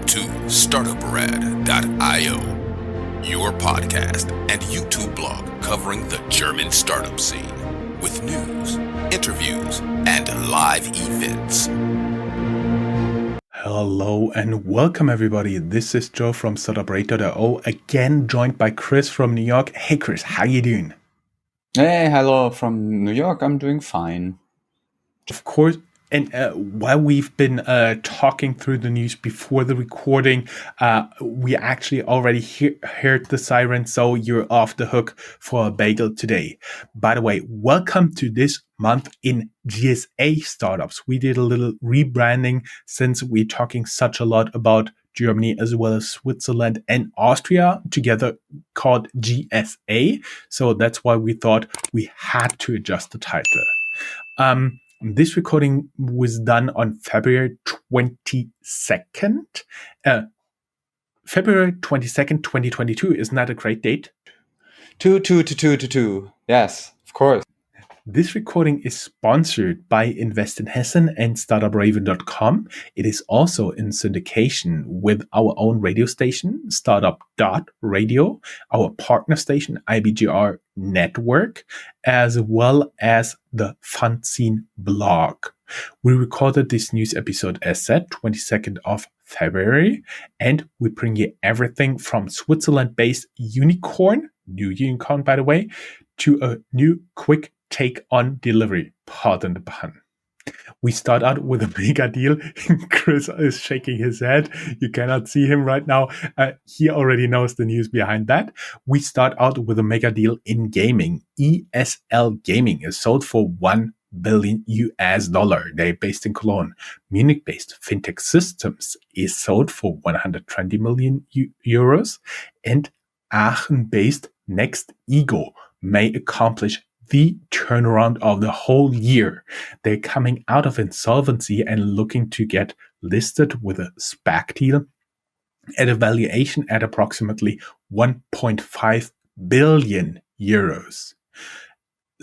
to Startuprad.io, your podcast and YouTube blog covering the German startup scene with news, interviews, and live events. Hello and welcome everybody. This is Joe from Startuprad.io, again joined by Chris from New York. Hey Chris, how you doing? Hey, hello from New York. I'm doing fine. Of course, and while we've been talking through the news before the recording, we actually already heard the siren, so you're off the hook for a bagel today. By the way, welcome to this month in GSA startups. We did a little rebranding since we're talking such a lot about Germany as well as Switzerland and Austria together called GSA. So that's why we thought we had to adjust the title. This recording was done on February 22nd. February 22nd, 2022. Isn't that a great date? 2. Yes, of course. This recording is sponsored by Invest in Hessen and Startupraven.com. It is also in syndication with our own radio station, Startup.radio, our partner station, IBGR Network, as well as the Fundscene blog. We recorded this news episode as said, 22nd of February, and we bring you everything from Switzerland-based unicorn, new unicorn by the way, to a new quick take on delivery, pardon the pun. We start out with a mega deal. Chris is shaking his head. You cannot see him right now. He already knows the news behind that. We start out with a mega deal in gaming. ESL Gaming is sold for $1 billion US. They're based in Cologne. Munich-based Fintechsystems is sold for 120 million euros. And Aachen-based Next Ego may accomplish the turnaround of the whole year. They're coming out of insolvency and looking to get listed with a SPAC deal at a valuation at approximately 1.5 billion euros.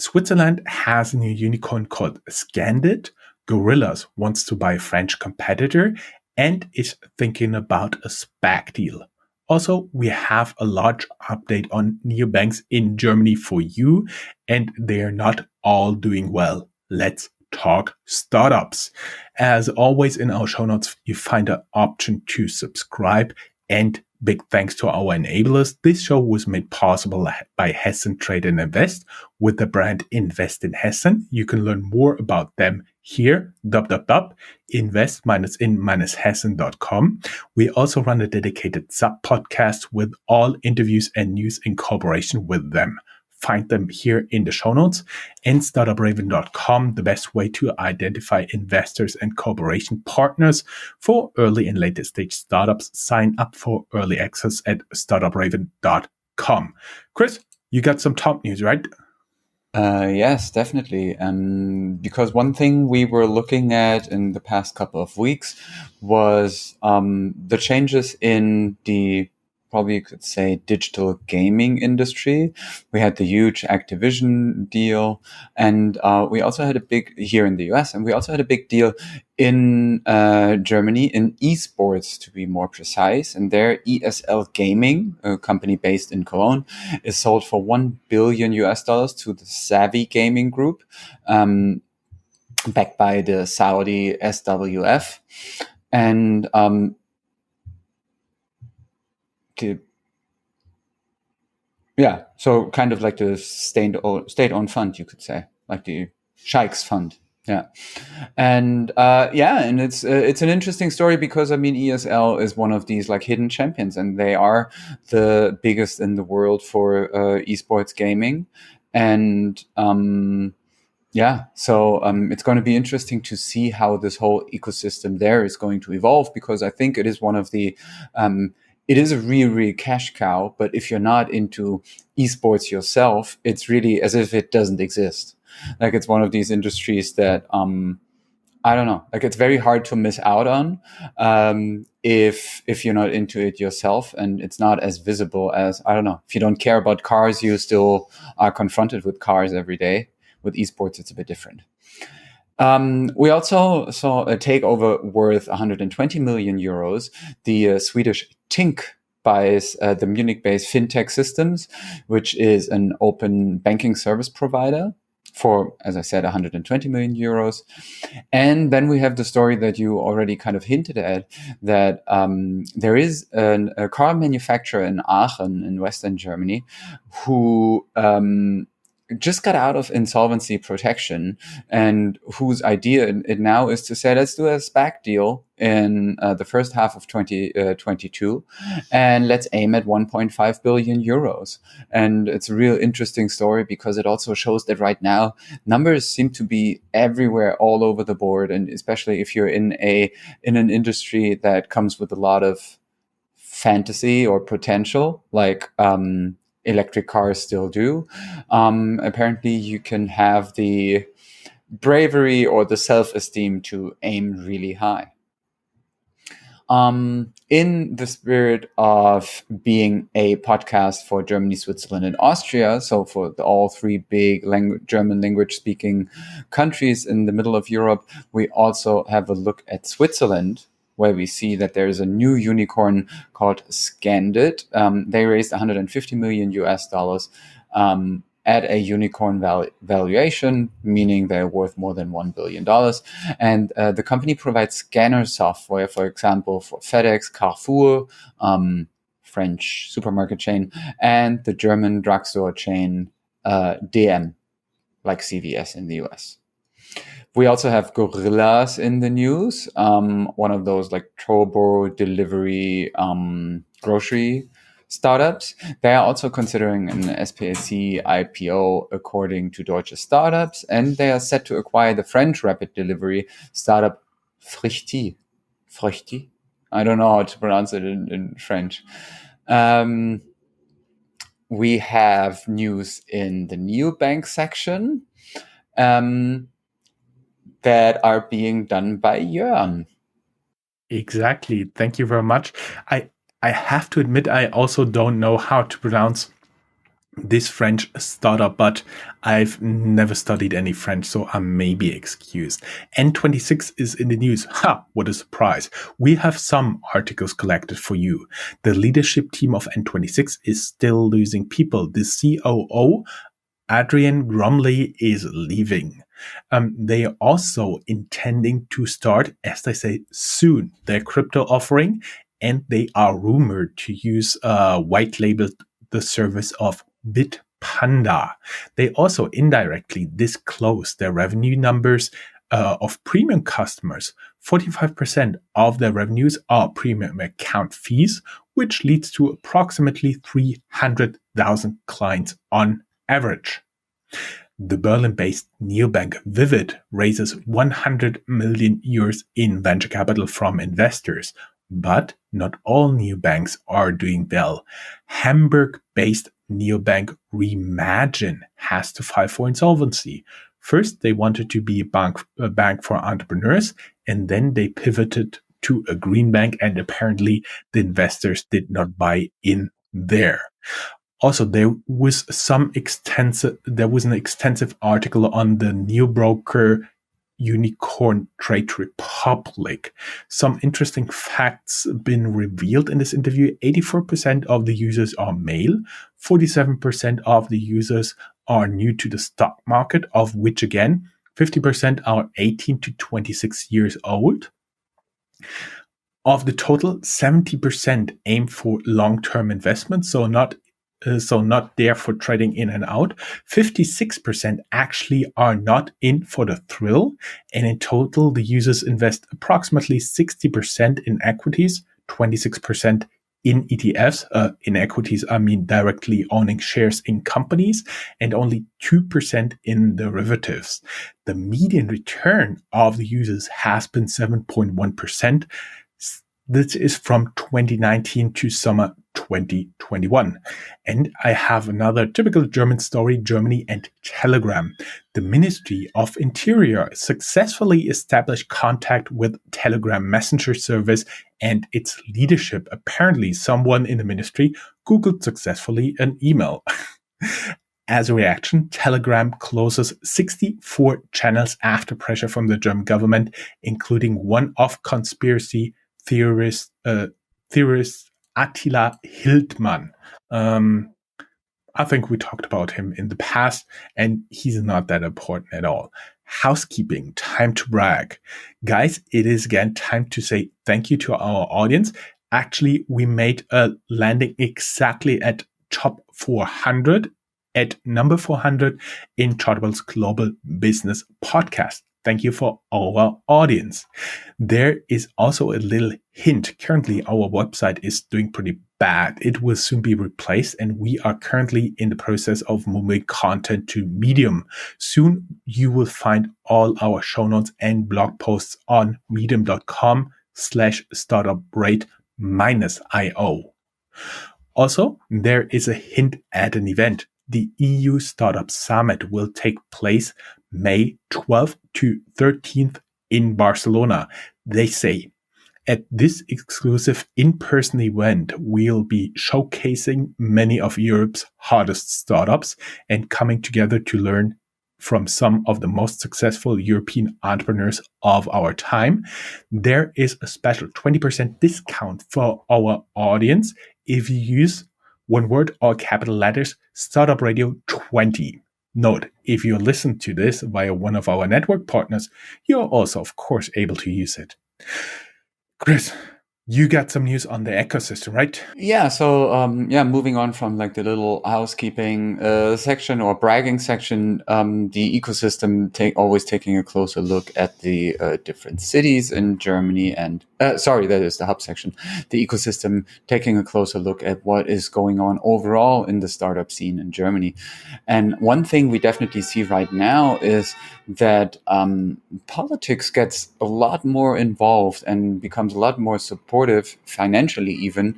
Switzerland has a new unicorn called Scandit. Gorillas wants to buy a French competitor and is thinking about a SPAC deal. Also, we have a large update on neobanks in Germany for you, and they are not all doing well. Let's talk startups. As always, in our show notes, you find an option to subscribe, and big thanks to our enablers. This show was made possible by Hessen Trade and Invest with the brand Invest in Hessen. You can learn more about them here, invest-in-hessen.com. We also run a dedicated sub-podcast with all interviews and news in cooperation with them. Find them here in the show notes, and Startupraven.com, the best way to identify investors and cooperation partners for early and later stage startups. Sign up for early access at Startupraven.com. Chris, you got some top news, right? Yes, definitely. Because one thing we were looking at in the past couple of weeks was the changes in the, probably you could say, digital gaming industry. We had the huge Activision deal, and we also had a big here in the US, and we also had a big deal in Germany in esports, to be more precise. And there, ESL Gaming, a company based in Cologne, is sold for $1 billion US to the Savvy Gaming Group, backed by the Saudi SWF. And so kind of like the state-owned fund, you could say, like the Sheikh's fund. Yeah. And and it's an interesting story because, I mean, ESL is one of these like hidden champions, and they are the biggest in the world for esports gaming. And it's going to be interesting to see how this whole ecosystem there is going to evolve, because I think it is one of the it is a really cash cow, but if you're not into esports yourself, it's really as if it doesn't exist. Like, it's one of these industries that, I don't know, like, it's very hard to miss out on if you're not into it yourself, and it's not as visible as, I don't know, if you don't care about cars, you still are confronted with cars every day. With esports, it's a bit different. We also saw a takeover worth 120 million euros. The Swedish Tink buys the Munich-based Fintechsystems, which is an open banking service provider, for, as I said, 120 million euros. And then we have the story that you already kind of hinted at, that there is a car manufacturer in Aachen in Western Germany who just got out of insolvency protection, and whose idea it now is to say, let's do a SPAC deal in the first half of 2022, and let's aim at 1.5 billion euros. And it's a real interesting story because it also shows that right now numbers seem to be everywhere, all over the board, and especially if you're in an industry that comes with a lot of fantasy or potential, like electric cars still do. Apparently, you can have the bravery or the self-esteem to aim really high. In the spirit of being a podcast for Germany, Switzerland, and Austria, so for all three big German language-speaking countries in the middle of Europe, we also have a look at Switzerland, where we see that there is a new unicorn called Scandit. They raised 150 million US dollars at a unicorn valuation, meaning they're worth more than $1 billion. And the company provides scanner software, for example, for FedEx, Carrefour, French supermarket chain, and the German drugstore chain DM, like CVS in the US. We also have Gorillas in the news, one of those like turbo delivery grocery startups. They are also considering an SPAC IPO according to Deutsche Startups, and they are set to acquire the French rapid delivery startup Frechti. I don't know how to pronounce it in French. We have news in the neobank section that are being done by Jörn. Exactly. Thank you very much. I have to admit, I also don't know how to pronounce this French startup, but I've never studied any French, so I may be excused. N26 is in the news. Ha! What a surprise. We have some articles collected for you. The leadership team of N26 is still losing people. The COO, Adrian Gromley, is leaving. They are also intending to start, as they say, soon, their crypto offering, and they are rumored to use white labeled the service of Bitpanda. They also indirectly disclose their revenue numbers of premium customers. 45% of their revenues are premium account fees, which leads to approximately 300,000 clients on average. The Berlin-based neobank Vivid raises 100 million euros in venture capital from investors. But not all neobanks are doing well. Hamburg-based neobank Reimagine has to file for insolvency. First, they wanted to be a bank for entrepreneurs, and then they pivoted to a green bank, and apparently the investors did not buy in there. Also, there was an extensive article on the neobroker Unicorn Trade Republic. Some interesting facts been revealed in this interview. 84% of the users are male. 47% of the users are new to the stock market, of which again, 50% are 18 to 26 years old. Of the total, 70% aim for long-term investments, so not there for trading in and out. 56% actually are not in for the thrill. And in total, the users invest approximately 60% in equities, 26% in ETFs. In equities, I mean directly owning shares in companies, and only 2% in derivatives. The median return of the users has been 7.1%. This is from 2019 to summer 2021. And I have another typical German story, Germany and Telegram. The Ministry of Interior successfully established contact with Telegram messenger service and its leadership. Apparently, someone in the ministry Googled successfully an email. As a reaction, Telegram closes 64 channels after pressure from the German government, including one of conspiracy theorist Attila Hildmann. I think we talked about him in the past, and he's not that important at all. Housekeeping, time to brag. Guys, it is again time to say thank you to our audience. Actually, we made a landing exactly at top 400, at number 400 in Chartable's Global Business Podcast. Thank you for our audience. There is also a little hint. Currently, our website is doing pretty bad. It will soon be replaced, and we are currently in the process of moving content to Medium. Soon, you will find all our show notes and blog posts on medium.com/startuprate-io. Also, there is a hint at an event. The EU Startup Summit will take place May 12th to 13th in Barcelona. They say, at this exclusive in-person event, we'll be showcasing many of Europe's hottest startups and coming together to learn from some of the most successful European entrepreneurs of our time. There is a special 20% discount for our audience if you use one word or capital letters, Startup Radio 20. Note, if you listen to this via one of our network partners, you're also, of course, able to use it. Chris, you got some news on the ecosystem, right? Yeah. So, moving on from like the little housekeeping section or bragging section, the ecosystem always taking a closer look at the different cities in Germany and that is the hub section. The ecosystem taking a closer look at what is going on overall in the startup scene in Germany. And one thing we definitely see right now is that politics gets a lot more involved and becomes a lot more supportive financially even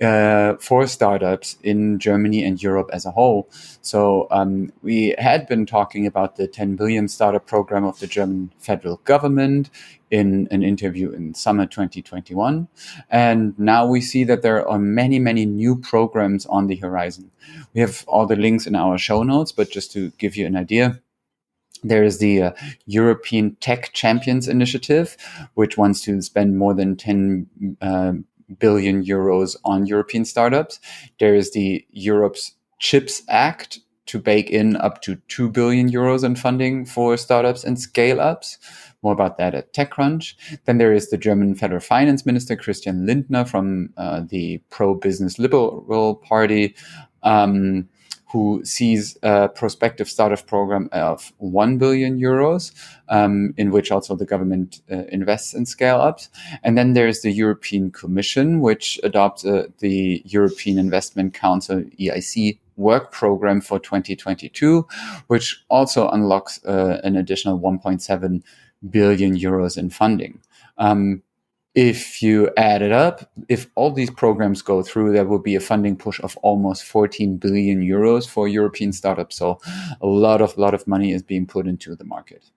for startups in Germany and Europe as a whole. So we had been talking about the 10 billion startup program of the German federal government in an interview in summer 2021. And now we see that there are many, many new programs on the horizon. We have all the links in our show notes, but just to give you an idea, there is the European Tech Champions Initiative, which wants to spend more than 10 billion euros on European startups. There is the Europe's CHIPS Act to bake in up to 2 billion euros in funding for startups and scale-ups. More about that at TechCrunch. Then there is the German Federal Finance Minister, Christian Lindner, from the pro-business Liberal Party, who sees a prospective startup program of 1 billion euros, in which also the government invests in scale-ups. And then there's the European Commission, which adopts the European Investment Council, EIC, work program for 2022, which also unlocks an additional 1.7 billion euros in funding. If you add it up, if all these programs go through, there will be a funding push of almost 14 billion euros for European startups. So a lot of money is being put into the market.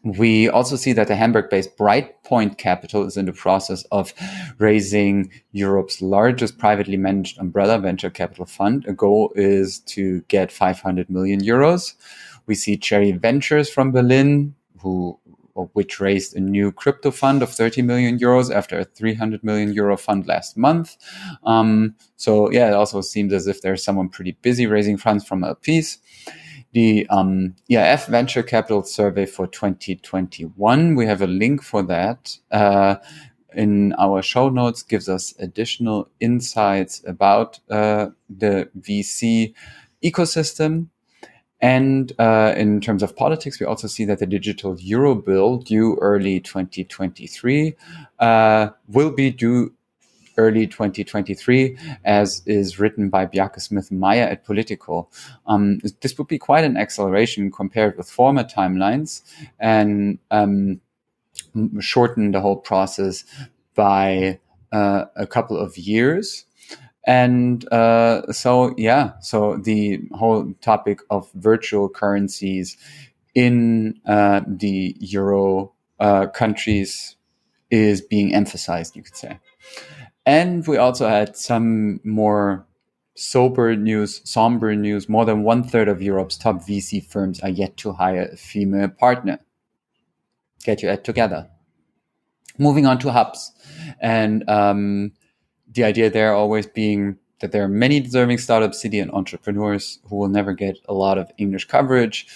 We also see that the Hamburg-based Brightpoint Capital is in the process of raising Europe's largest privately managed umbrella venture capital fund. A goal is to get 500 million euros. We see Cherry Ventures from Berlin, which raised a new crypto fund of 30 million euros after a 300 million euro fund last month. It also seems as if there's someone pretty busy raising funds from LPs. The EIF Venture Capital Survey for 2021, we have a link for that in our show notes, gives us additional insights about the VC ecosystem. And in terms of politics, we also see that the digital euro bill due early 2023 will be due early 2023, as is written by Bjarke Smith-Meyer at Politico. This would be quite an acceleration compared with former timelines and shorten the whole process by a couple of years. And so the whole topic of virtual currencies in the euro countries is being emphasized, you could say. And we also had some more somber news, more than 1/3 of Europe's top VC firms are yet to hire a female partner. Get your act together. Moving on to hubs. And the idea there always being that there are many deserving startup city and entrepreneurs who will never get a lot of English coverage.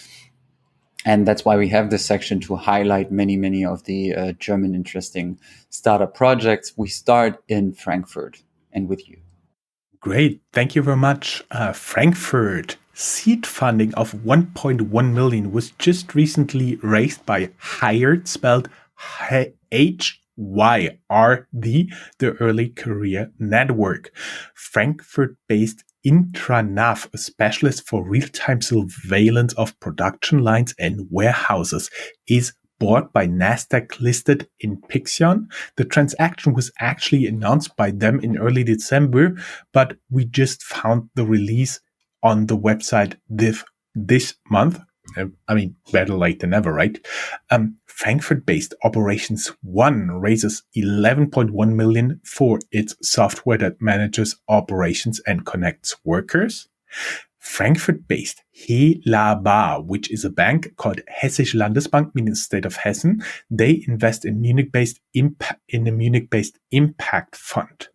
And that's why we have this section to highlight many of the German interesting startup projects. We start in Frankfurt and with you. Great. Thank you very much. Frankfurt seed funding of 1.1 million was just recently raised by Hired, spelled HYRD, the Early Career Network. Frankfurt-based Intranav, a specialist for real-time surveillance of production lines and warehouses, is bought by Nasdaq-listed Inpixion. The transaction was actually announced by them in early December, but we just found the release on the website this month. I mean, better late than never, right? Frankfurt-based Operations One raises 11.1 million for its software that manages operations and connects workers. Frankfurt-based Helaba, which is a bank called Hessische Landesbank, meaning state of Hessen, they invest in a Munich-based impact fund.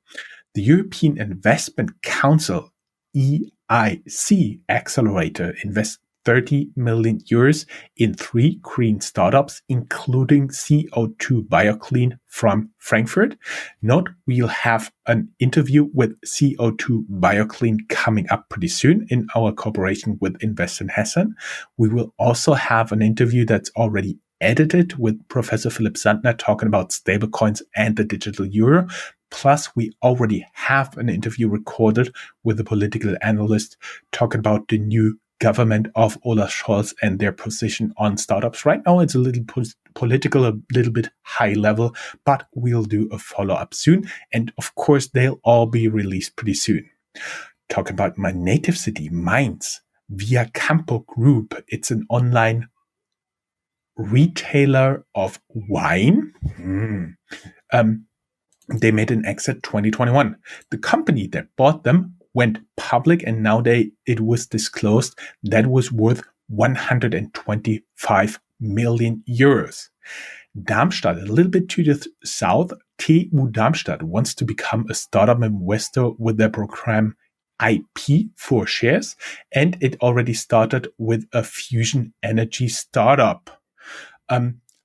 The European Investment Council EIC Accelerator invests 30 million euros in 3 green startups, including CO2 BioClean from Frankfurt. Note, we'll have an interview with CO2 BioClean coming up pretty soon in our cooperation with Invest in Hessen. We will also have an interview that's already edited with Professor Philipp Sandner talking about stablecoins and the digital euro. Plus, we already have an interview recorded with a political analyst talking about the new government of Olaf Scholz and their position on startups. Right now, it's a little political, a little bit high level, but we'll do a follow-up soon. And of course, they'll all be released pretty soon. Talking about my native city, Mainz, Via Campo Group. It's an online retailer of wine. They made an exit 2021. The company that bought them went public, and now it was disclosed that was worth 125 million euros. Darmstadt, a little bit to the south, TU Darmstadt wants to become a startup investor with their program IP for shares, and it already started with a fusion energy startup.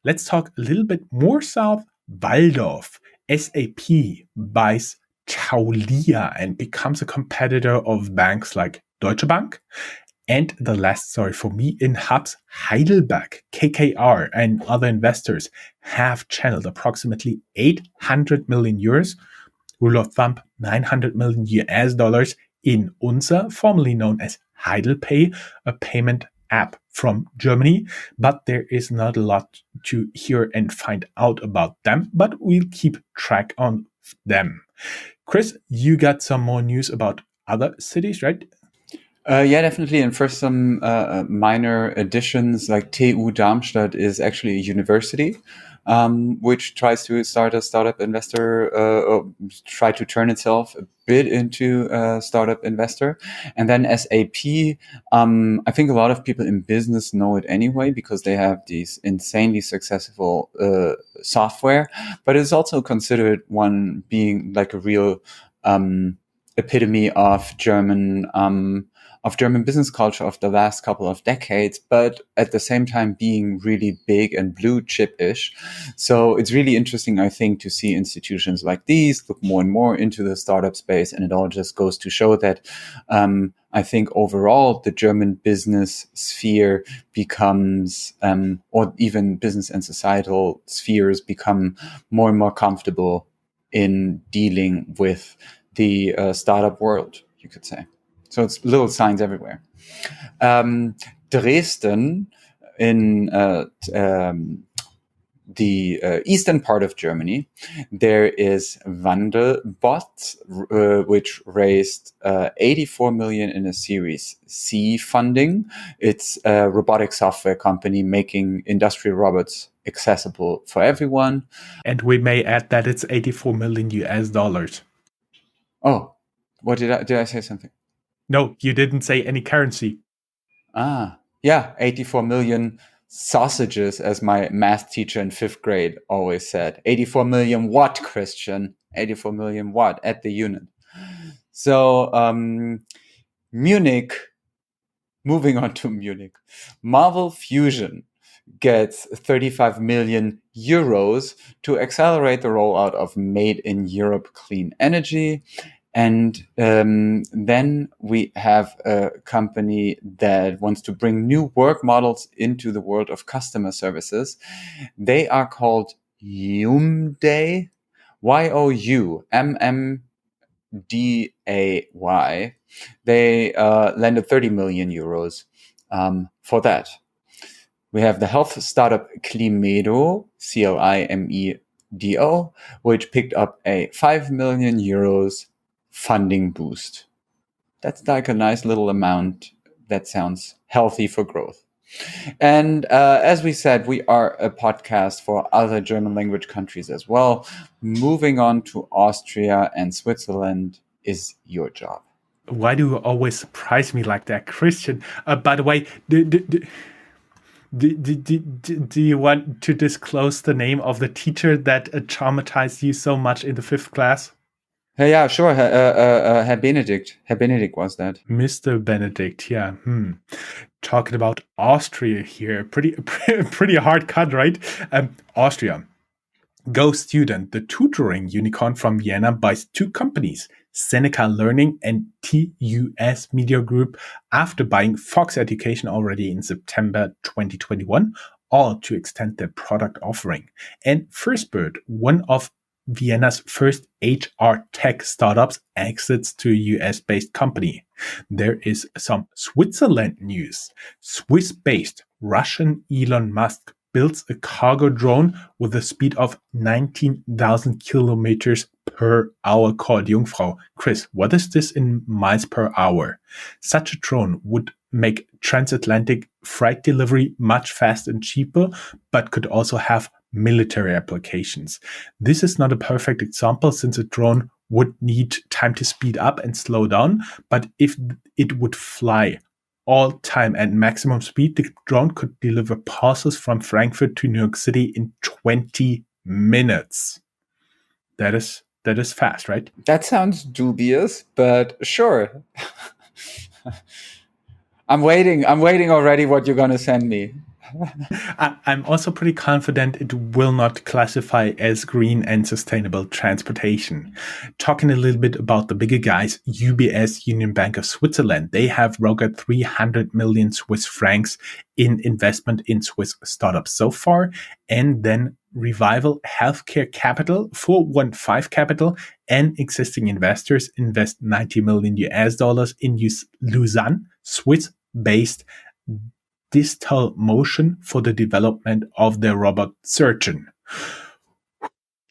Let's talk a little bit more south. Waldorf. SAP buys Taulia and becomes a competitor of banks like Deutsche Bank. And the last story for me in hubs, Heidelberg, KKR, and other investors have channeled approximately 800 million euros, rule of thumb, $900 million in Unser, formerly known as HeidelPay, a payment app from Germany, but there is not a lot to hear and find out about them, but we'll keep track on them. Chris, you got some more news about other cities, right? Yeah, definitely. And first, some minor additions, like TU Darmstadt is actually a university, which tries to start a startup investor, or try to turn itself a bit into a startup investor. And then SAP, I think a lot of people in business know it anyway, because they have these insanely successful software, but it's also considered one being like a real epitome of German business culture of the last couple of decades, but at the same time being really big and blue chip-ish. So it's really interesting, I think, to see institutions like these look more and more into the startup space. And it all just goes to show that I think overall the German business sphere becomes, or even business and societal spheres become more and more comfortable in dealing with the startup world, you could say. So it's little signs everywhere. Dresden, in the eastern part of Germany, there is Wandelbot, which raised 84 million in a Series C funding. It's a robotic software company making industrial robots accessible for everyone. And we may add that it's $84 million. Oh, what did I say something? No, you didn't say any currency. Yeah, 84 million sausages, as my math teacher in 5th grade always said. 84 million what, Christian? 84 million what at the unit. So, Munich, moving on to Munich, Marvel Fusion gets 35 million euros to accelerate the rollout of Made in Europe clean energy. And then we have a company that wants to bring new work models into the world of customer services. They are called Youmday, Youmday. They landed 30 million euros for that. We have the health startup Climedo, Climedo, which picked up a 5 million euros funding boost. That's like a nice little amount that sounds healthy for growth. And as we said, we are a podcast for other German language countries as well. Moving on to Austria and Switzerland is your job. Why do you always surprise me like that, Christian? By the way, do you want to disclose the name of the teacher that traumatized you so much in the 5th class? Yeah, sure. Herr Benedikt. Herr Benedikt was that. Mr. Benedict, yeah. Talking about Austria here. Pretty hard cut, right? Austria. Go Student, the tutoring unicorn from Vienna, buys 2 companies, Seneca Learning and TUS Media Group, after buying Fox Education already in September 2021, all to extend their product offering. And Firstbird, one of Vienna's first HR tech startups, exits to a US-based company. There is some Switzerland news. Swiss-based Russian Elon Musk builds a cargo drone with a speed of 19,000 kilometers per hour called Jungfrau. Chris, what is this in miles per hour? Such a drone would make transatlantic freight delivery much faster and cheaper, but could also have military applications. This is not a perfect example since a drone would need time to speed up and slow down, but if it would fly all time at maximum speed, the drone could deliver parcels from Frankfurt to New York City in 20 minutes. That is fast, right? That sounds dubious, but sure. I'm waiting already what you're going to send me. I'm also pretty confident it will not classify as green and sustainable transportation. Talking a little bit about the bigger guys, UBS, Union Bank of Switzerland, they have brokered 300 million Swiss francs in investment in Swiss startups so far. And then Revival Healthcare Capital, 415 Capital, and existing investors invest 90 million US dollars in Lausanne, Swiss-based Distal Motion for the development of their robot surgeon.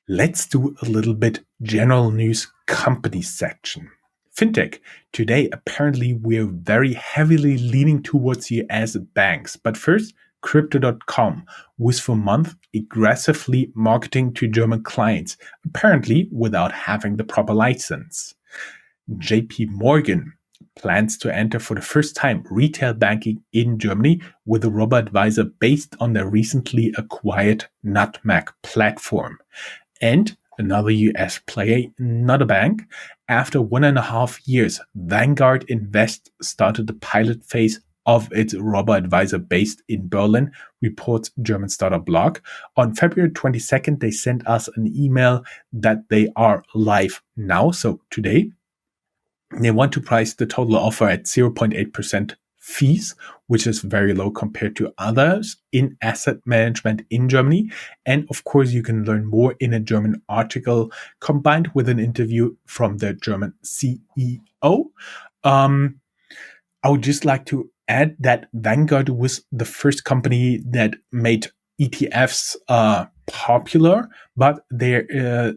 Let's do a little bit general news company section. Fintech. Today, apparently, we're very heavily leaning towards US banks. But first, Crypto.com was for months aggressively marketing to German clients, apparently without having the proper license. JP Morgan plans to enter for the first time retail banking in Germany with a robo-advisor based on their recently acquired Nutmeg platform. And another US player, not a bank, after 1.5 years, Vanguard Invest started the pilot phase of its robo-advisor based in Berlin, reports German startup blog. On February 22nd, they sent us an email that they are live now, so today. They want to price the total offer at 0.8% fees, which is very low compared to others in asset management in Germany. And of course, you can learn more in a German article combined with an interview from the German CEO. I would just like to add that Vanguard was the first company that made ETFs popular, but they're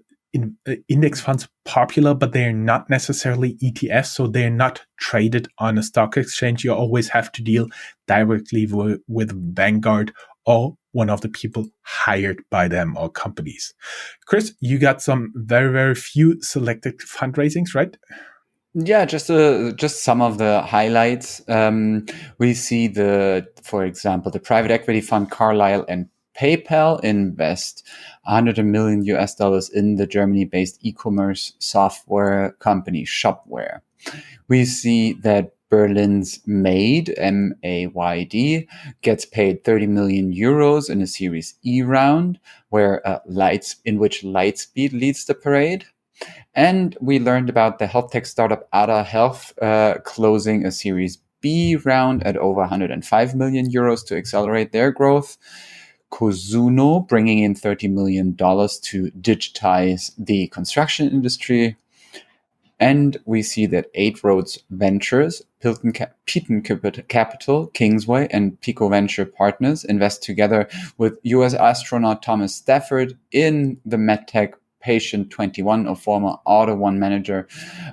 index funds popular, but they're not necessarily ETFs, so they're not traded on a stock exchange. You always have to deal directly with Vanguard or one of the people hired by them or companies. Chris, you got some very, very few selected fundraisings, right? Yeah, just some of the highlights. We see for example, the private equity fund Carlyle and PayPal invest $100 million in the Germany-based e-commerce software company Shopware. We see that Berlin's Maid, MAYD, gets paid 30 million euros in a Series E round, where in which Lightspeed leads the parade. And we learned about the health tech startup Ada Health closing a Series B round at over 105 million euros to accelerate their growth. Cozuno bringing in $30 million to digitize the construction industry. And we see that Eight Roads Ventures, Piton Capital, Kingsway, and Pico Venture Partners invest together with US astronaut Thomas Stafford in the medtech Patient 21, a former Auto One manager,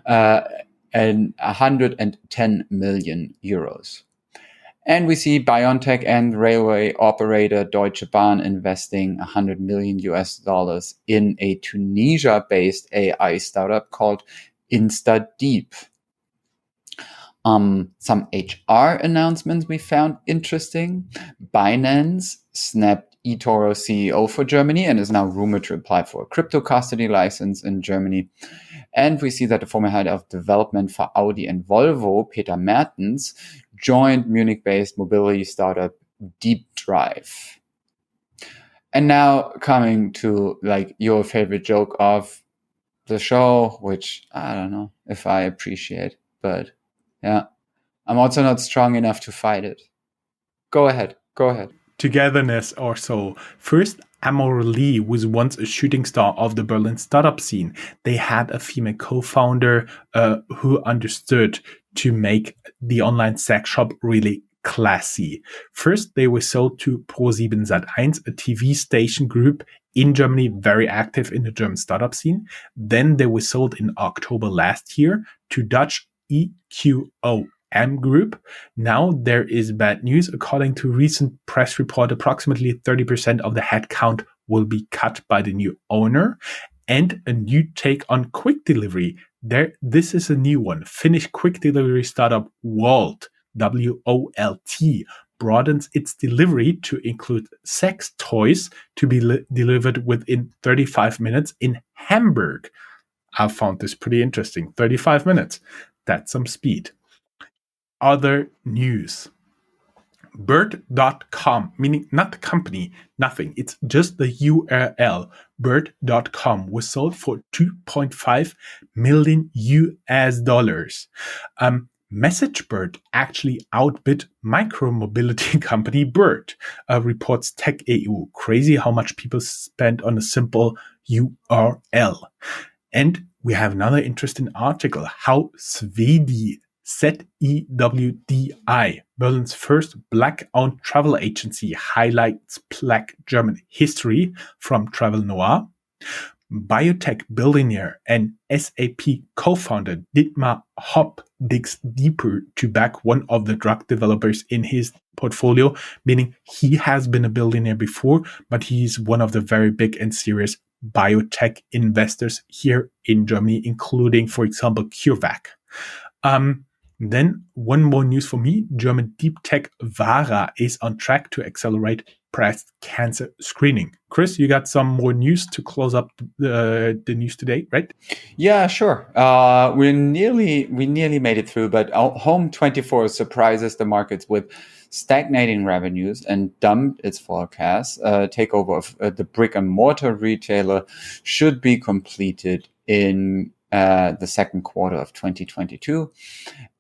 and 110 million euros. And we see BioNTech and railway operator Deutsche Bahn investing $100 million in a Tunisia-based AI startup called InstaDeep. Some HR announcements we found interesting. Binance snapped eToro CEO for Germany and is now rumored to apply for a crypto custody license in Germany. And we see that the former head of development for Audi and Volvo, Peter Mertens, joined Munich-based mobility startup Deep Drive. And now coming to your favorite joke of the show, which I don't know if I appreciate, but yeah, I'm also not strong enough to fight it. Go ahead. Togetherness or so. First, Amor Lee was once a shooting star of the Berlin startup scene. They had a female co-founder who understood to make the online sex shop really classy. First, they were sold to Pro7 Sat.1, a TV station group in Germany, very active in the German startup scene. Then they were sold in October last year to Dutch EQO Group. Now there is bad news. According to recent press report, approximately 30% of the headcount will be cut by the new owner. And a new take on quick delivery. This is a new one. Finnish quick delivery startup Wolt, WOLT, broadens its delivery to include sex toys to be delivered within 35 minutes in Hamburg. I found this pretty interesting. 35 minutes. That's some speed. Other news. Bird.com, meaning not the company, nothing. It's just the URL. Bird.com was sold for $2.5 million. MessageBird actually outbid micromobility company Bird, reports TechEU. Crazy how much people spend on a simple URL. And we have another interesting article, how Swedi, ZEWDI, Berlin's first Black-owned travel agency, highlights Black German history from Travel Noir. Biotech billionaire and SAP co-founder Dietmar Hopp digs deeper to back one of the drug developers in his portfolio, meaning he has been a billionaire before, but he's one of the very big and serious biotech investors here in Germany, including, for example, CureVac. Then one more news for me. German deep tech Vara is on track to accelerate breast cancer screening. Chris, you got some more news to close up the news today, right? Yeah, sure. We nearly made it through, but Home24 surprises the markets with stagnating revenues and dumped its forecast. Takeover of the brick and mortar retailer should be completed in the second quarter of 2022.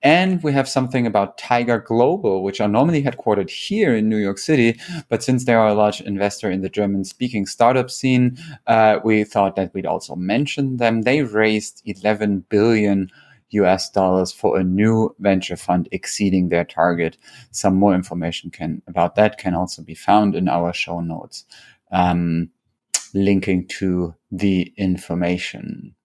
And we have something about Tiger Global, which are normally headquartered here in New York City. But since they are a large investor in the German-speaking startup scene, we thought that we'd also mention them. They raised $11 billion for a new venture fund exceeding their target. Some more information about that can also be found in our show notes, linking to the information.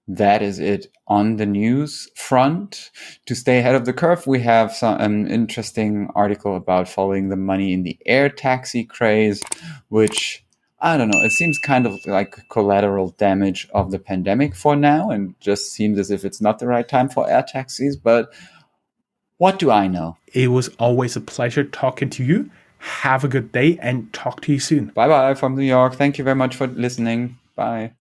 That is it on the news front. To stay ahead of the curve, we have an interesting article about following the money in the air taxi craze, which I don't know. It seems kind of like collateral damage of the pandemic for now, and just seems as if it's not the right time for air taxis. But what do I know? It was always a pleasure talking to you. Have a good day and talk to you soon. Bye bye from New York. Thank you very much for listening. Bye.